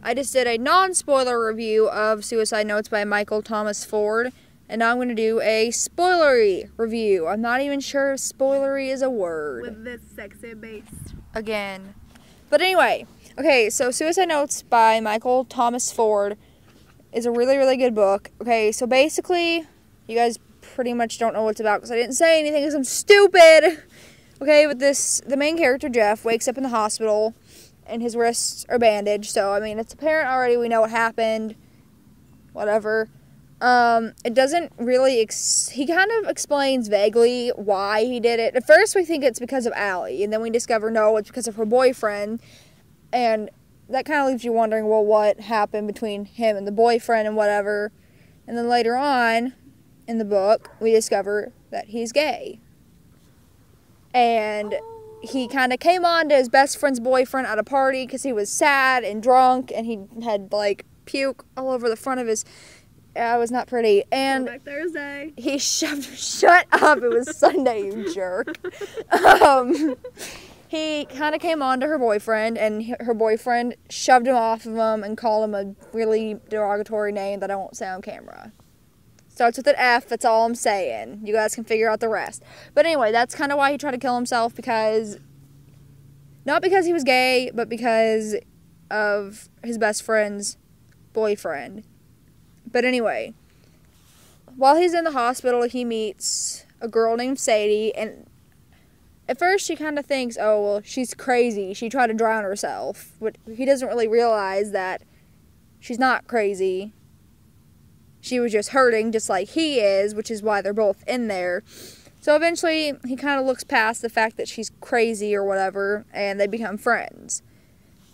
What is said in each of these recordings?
I just did a non-spoiler review of Suicide Notes by Michael Thomas Ford, and now I'm going to do a spoilery review. I'm not even sure if spoilery is a word. With this sexy bass. Again. But anyway, okay, so Suicide Notes by Michael Thomas Ford is a really, really good book. Okay, so basically, you guys pretty much don't know what it's about because I didn't say anything because I'm stupid. Okay, but the main character, Jeff, wakes up in the hospital and his wrists are bandaged. So, I mean, it's apparent already. We know what happened. Whatever. It doesn't really, he kind of explains vaguely why he did it. At first, we think it's because of Allie, and then we discover, no, it's because of her boyfriend. And that kind of leaves you wondering, well, what happened between him and the boyfriend and whatever. And then later on in the book, we discover that he's gay. And he kind of came on to his best friend's boyfriend at a party because he was sad and drunk, and he had, like, puke all over the front of his... it was not pretty. And Throwback Thursday. He shut up. It was Sunday, you jerk. He kind of came on to her boyfriend, and her boyfriend shoved him off of him and called him a really derogatory name that I won't say on camera. Starts with an F, that's all I'm saying. You guys can figure out the rest. But anyway, that's kind of why he tried to kill himself, because... not because he was gay, but because of his best friend's boyfriend. But anyway, while he's in the hospital, he meets a girl named Sadie, and at first she kind of thinks, oh, well, she's crazy. She tried to drown herself. But he doesn't really realize that she's not crazy. She was just hurting just like he is, which is why they're both in there. So eventually, he kind of looks past the fact that she's crazy or whatever, and they become friends.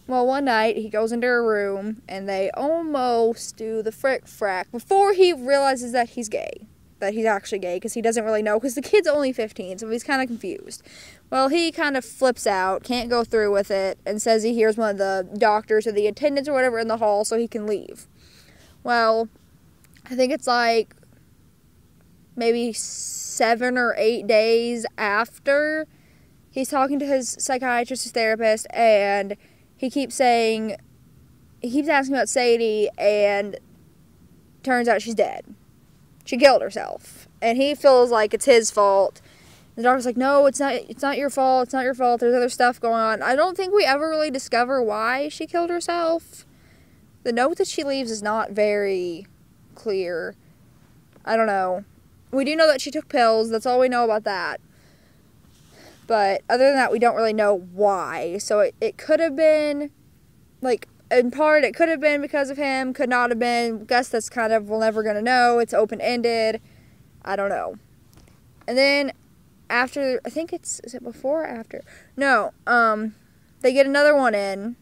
Well, one night, he goes into her room, and they almost do the frick-frack before he realizes that he's gay. That he's actually gay, because he doesn't really know, because the kid's only 15, so he's kind of confused. Well, he kind of flips out, can't go through with it, and says he hears one of the doctors or the attendants or whatever in the hall, so he can leave. Well, I think it's like maybe 7 or 8 days after he's talking to his psychiatrist, his therapist, and he keeps asking about Sadie, and turns out she's dead. She killed herself. And he feels like it's his fault. The doctor's like, no, it's not your fault, it's not your fault, there's other stuff going on. I don't think we ever really discover why she killed herself. The note that she leaves is not very clear. I don't know. We do know that she took pills, that's all we know about that. But other than that, we don't really know why. So it could have been, like, in part, it could have been because of him, could not have been. Guess that's kind of, we're never going to know. It's open-ended. I don't know. And then after, I think is it before or after? No, they get another one in.